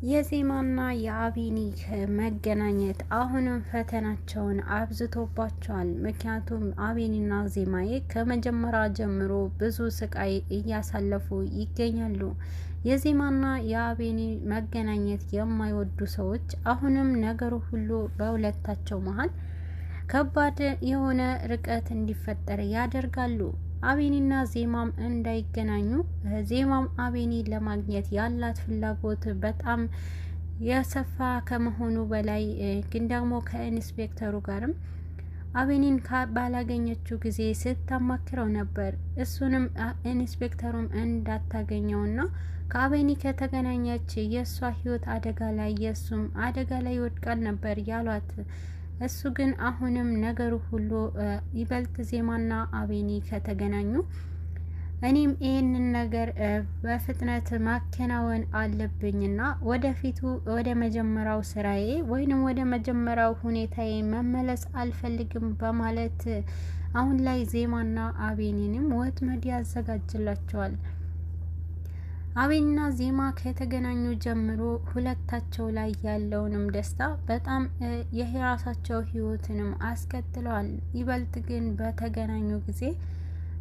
የዜማና የአቢኒ መገናኘት አሁንም ፈተናቸውን አብዝቶባቸዋል። ምክንያቱም አቢኒና ዜማዬ ከመጀመሪያ ጀምሮ ብዙ ስቃይ እያሳለፉ ይገኛሉ። የዜማና የአቢኒ መገናኘት የማይወዱ ሰዎች አሁንም ነገሩ ሁሉ በሁለታቸው መሀል ከባድ የሆነ ርቀት እንዲፈጠር ያደርጋሉ። አቢኒና ዜማም እንዳይገናኙ ዜማም አቢኒ ለማግኘት ያላት ፍላጎት በጣም የሰፋ ከመሆኑ በላይ ግን ደግሞ ከኢንስፔክተሩ ጋርም አቢኒን ባላገኘችው ጊዜ ስታማክረው ነበር። እሱንም ኢንስፔክተሩም እንዳታገኘውና ከአቢኒ ከተገናኘች የእሷ ሕይወት አደጋ ላይ የእሱም አደጋ ላይ ይወድቃል ነበር ያሏት። እሱ ግን አሁንም ነገሩ ሁሉ ይበልጥ ዜማና አቢኒ ከተገናኙ እኔም ይህንን ነገር በፍጥነት ማከናወን አለብኝና ወደፊቱ ወደ መጀመሪያው ስራዬ ወይንም ወደ መጀመሪያው ሁኔታዬ መመለስ አልፈልግም በማለት አሁን ላይ ዜማና አቢኒንም ወጥመድ ያዘጋጅላቸዋል። አቢኒና ዜማ ከተገናኙ ጀምሮ ሁለታቸው ላይ ያለውንም ደስታ በጣም የራሳቸው ህይወትንም አስቀጥለዋል። ይበልጥ ግን በተገናኙ ጊዜ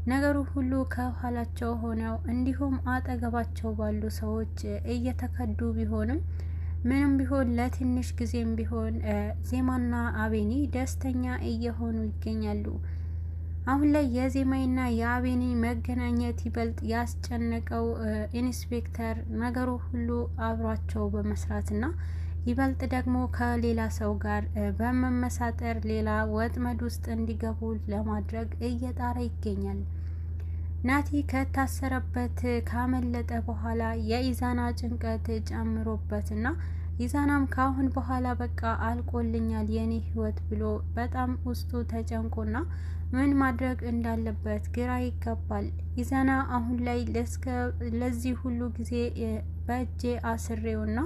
ነገሩ ሁሉ ከኋላቸው ሆነው እንዲሁም አጠገባቸው ባሉ ሰዎች እየተከዱ ቢሆንም ምንም ቢሆን ለትንሽ ጊዜም ቢሆን ዜማና አቢኒ ደስተኛ እየሆኑ ይገኛሉ። አሁን ላይ የዜማይና የአቢኒ መገናኘት ይበልጥ ያስጨነቀው ኢንስፔክተር ነገሩ ሁሉ አብሯቸው በመስራትና ይበልጥ ደግሞ ከሌላ ሰው ጋር በመመሳጠር ሌላ ወጥመድ ውስጥ እንዲገቡ ለማድረግ እየጣረ ይገኛል። ናቲ ከታሰረበት ካመለጠ በኋላ የኢዛና ጭንቀት ጨምሮበትና ኢዛናም ካሁን በኋላ በቃ አልቆልኛል የኔ ህይወት ብሎ በጣም ውስጡ ተጨንቆና ምን ማድረግ እንዳለበት ግራ ይገባል። ኢዛና አሁን ላይ ለዚህ ሁሉ ጊዜ በእጄ አስሬውና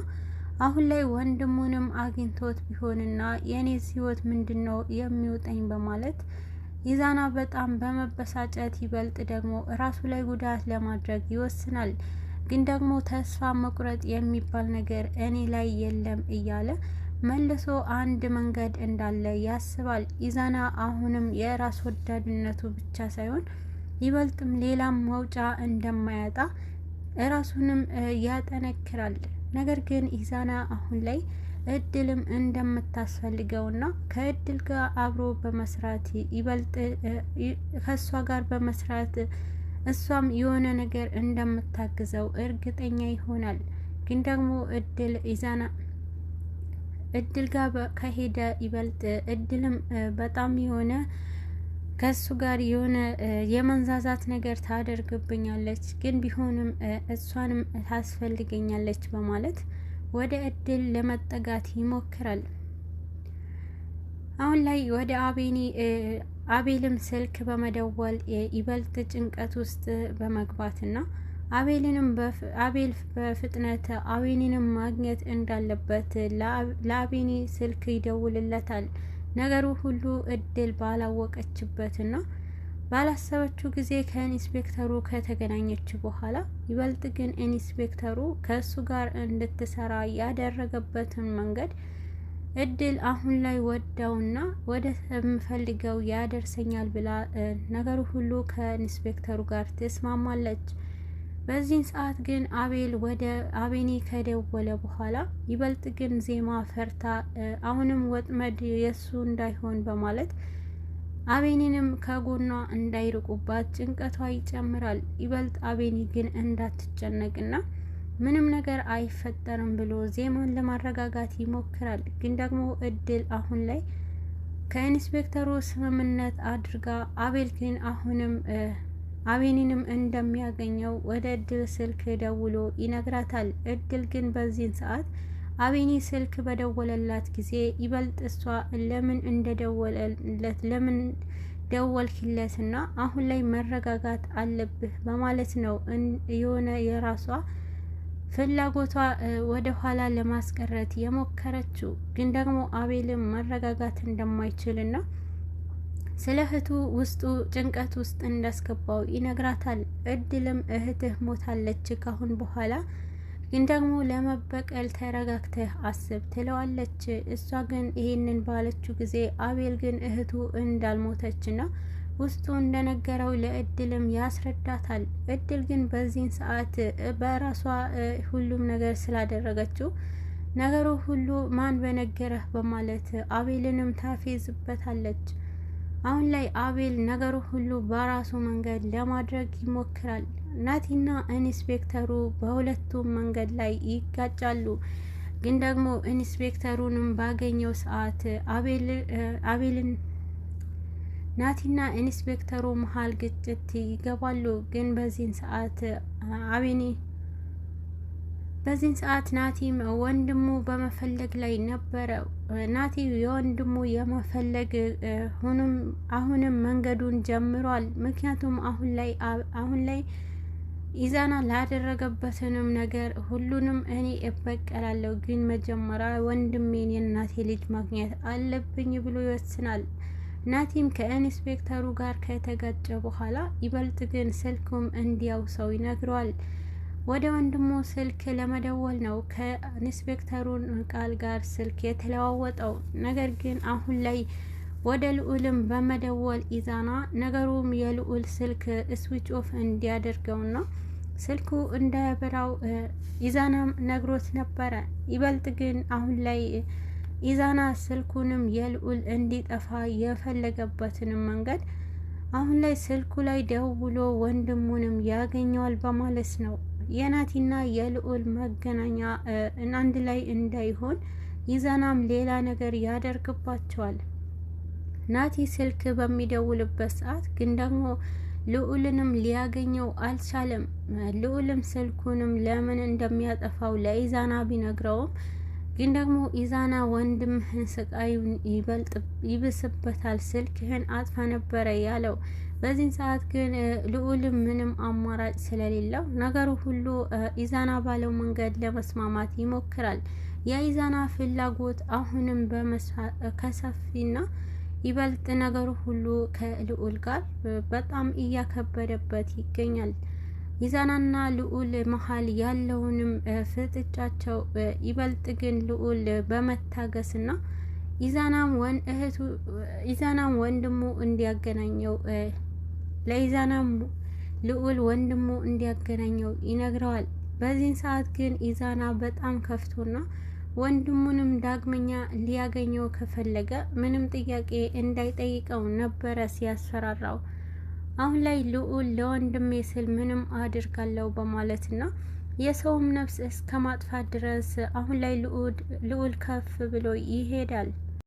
አሁን ላይ ወንድሙንም አግኝቶት ቢሆንና የኔስ ህይወት ምንድነው የሚውጠኝ በማለት ኢዛና በጣም በመበሳጨት ይበልጥ ደግሞ ራሱ ላይ ጉዳት ለማድረግ ይወስናል። ግን ደግሞ ተስፋ መቁረጥ የሚባል ነገር እኔ ላይ የለም እያለ መልሶ አንድ መንገድ እንዳለ ያስባል። ኢዛና አሁንም የራስ ወዳድነቱ ብቻ ሳይሆን ይበልጥም ሌላም መውጫ እንደማያጣ ራሱንም ያጠነክራል። ነገር ግን ኢዛና አሁን ላይ እድልም እንደምታስፈልገውና ከእድል ጋር አብሮ በመስራት ይበልጥ ከሷ ጋር በመስራት እሷም የሆነ ነገር እንደምታግዘው እርግጠኛ ይሆናል። ግን ደግሞ እድል ጋር ከሄደ ይበልጥ እድልም በጣም የሆነ ከሱ ጋር የሆነ የመንዛዛት ነገር ታደርግብኛለች፣ ግን ቢሆንም እሷንም ታስፈልገኛለች በማለት ወደ እድል ለመጠጋት ይሞክራል። አሁን ላይ ወደ አቤልም ስልክ በመደወል ይበልጥ ጭንቀት ውስጥ በመግባትና አቤል በፍጥነት አቢኒንም ማግኘት እንዳለበት ለአቢኒ ስልክ ይደውልለታል። ነገሩ ሁሉ እድል ባላወቀችበትና ባላሰበችው ጊዜ ከኢንስፔክተሩ ከተገናኘች በኋላ ይበልጥ ግን ኢንስፔክተሩ ከእሱ ጋር እንድትሰራ ያደረገበትን መንገድ እድል አሁን ላይ ወዳውና ወደ የምፈልገው ያደርሰኛል ብላ ነገሩ ሁሉ ከኢንስፔክተሩ ጋር ትስማማለች። በዚህን ሰዓት ግን አቤል ወደ አቢኒ ከደወለ በኋላ ይበልጥ ግን ዜማ ፈርታ አሁንም ወጥመድ የሱ እንዳይሆን በማለት አቢኒንም ከጎኗ እንዳይርቁባት ጭንቀቷ ይጨምራል። ይበልጥ አቢኒ ግን እንዳትጨነቅና ምንም ነገር አይፈጠርም ብሎ ዜማን ለማረጋጋት ይሞክራል። ግን ደግሞ እድል አሁን ላይ ከኢንስፔክተሩ ስምምነት አድርጋ አቤል ግን አሁንም አቢኒንም እንደሚያገኘው ወደ እድል ስልክ ደውሎ ይነግራታል። እድል ግን በዚህን ሰዓት አቢኒ ስልክ በደወለላት ጊዜ ይበልጥ እሷ ለምን እንደደወለለት ለምን ደወልክለትና አሁን ላይ መረጋጋት አለብህ በማለት ነው የሆነ የራሷ ፍላጎቷ ወደ ኋላ ለማስቀረት የሞከረችው። ግን ደግሞ አቤልም መረጋጋት እንደማይችልና ስለ እህቱ ውስጡ ጭንቀት ውስጥ እንዳስገባው ይነግራታል። እድልም እህትህ ሞታለች ካሁን በኋላ ግን ደግሞ ለመበቀል ተረጋግተህ አስብ ትለዋለች። እሷ ግን ይህንን ባለችው ጊዜ አቤል ግን እህቱ እንዳልሞተችና ውስጡ እንደነገረው ለእድልም ያስረዳታል። እድል ግን በዚህን ሰዓት በራሷ ሁሉም ነገር ስላደረገችው ነገሩ ሁሉ ማን በነገረህ በማለት አቤልንም ታፌዝበታለች። አሁን ላይ አቤል ነገሩ ሁሉ በራሱ መንገድ ለማድረግ ይሞክራል። ናቲና ኢንስፔክተሩ በሁለቱም መንገድ ላይ ይጋጫሉ። ግን ደግሞ ኢንስፔክተሩንም ባገኘው ሰዓት አቤልን ናቲና ኢንስፔክተሩ መሀል ግጭት ይገባሉ። ግን በዚህን ሰዓት ናቲም ወንድሙ በመፈለግ ላይ ነበረ። ናቲ የወንድሙ የመፈለግ አሁንም መንገዱን ጀምሯል። ምክንያቱም አሁን ላይ ኢዛና ላደረገበትንም ነገር ሁሉንም እኔ እበቀላለሁ፣ ግን መጀመሪያ ወንድሜን የእናቴ ልጅ ማግኘት አለብኝ ብሎ ይወስናል። ናቲም ከኢንስፔክተሩ ጋር ከተጋጨ በኋላ ይበልጥ ግን ስልኩም እንዲያውሰው ይነግረዋል። ወደ ወንድሙ ስልክ ለመደወል ነው ከኢንስፔክተሩን ቃል ጋር ስልክ የተለዋወጠው። ነገር ግን አሁን ላይ ወደ ልዑልም በመደወል ኢዛና ነገሩም የልዑል ስልክ ስዊች ኦፍ እንዲያደርገውና ስልኩ እንዳያበራው ኢዛናም ነግሮት ነበረ። ይበልጥ ግን አሁን ላይ ኢዛና ስልኩንም የልዑል እንዲጠፋ የፈለገበትንም መንገድ አሁን ላይ ስልኩ ላይ ደውሎ ወንድሙንም ያገኘዋል በማለት ነው። የናቲና የልዑል መገናኛ አንድ ላይ እንዳይሆን ኢዛናም ሌላ ነገር ያደርግባቸዋል። ናቲ ስልክ በሚደውልበት ሰዓት ግን ደግሞ ልዑልንም ሊያገኘው አልቻለም። ልዑልም ስልኩንም ለምን እንደሚያጠፋው ለኢዛና ቢነግረውም ግን ደግሞ ኢዛና ወንድምህን ስቃዩን ይብስበታል፣ ስልክህን አጥፋ ነበረ ያለው። በዚህን ሰዓት ግን ልዑልም ምንም አማራጭ ስለሌለው ነገሩ ሁሉ ኢዛና ባለው መንገድ ለመስማማት ይሞክራል። የኢዛና ፍላጎት አሁንም ከሰፊና ይበልጥ ነገሩ ሁሉ ከልዑል ጋር በጣም እያከበደበት ይገኛል። ኢዛናና ልዑል መሀል ያለውንም ፍጥጫቸው ይበልጥ ግን ልዑል በመታገስና ኢዛናም ወንድሙ እንዲያገናኘው ለኢዛናም ልዑል ወንድሙ እንዲያገናኘው ይነግረዋል። በዚህን ሰዓት ግን ኢዛና በጣም ከፍቶና ወንድሙንም ዳግመኛ ሊያገኘው ከፈለገ ምንም ጥያቄ እንዳይጠይቀው ነበረ ሲያስፈራራው። አሁን ላይ ልዑል ለወንድሜ ስል ምንም አድርጋለሁ በማለትና የሰውም ነፍስ እስከ ማጥፋት ድረስ አሁን ላይ ልዑል ከፍ ብሎ ይሄዳል።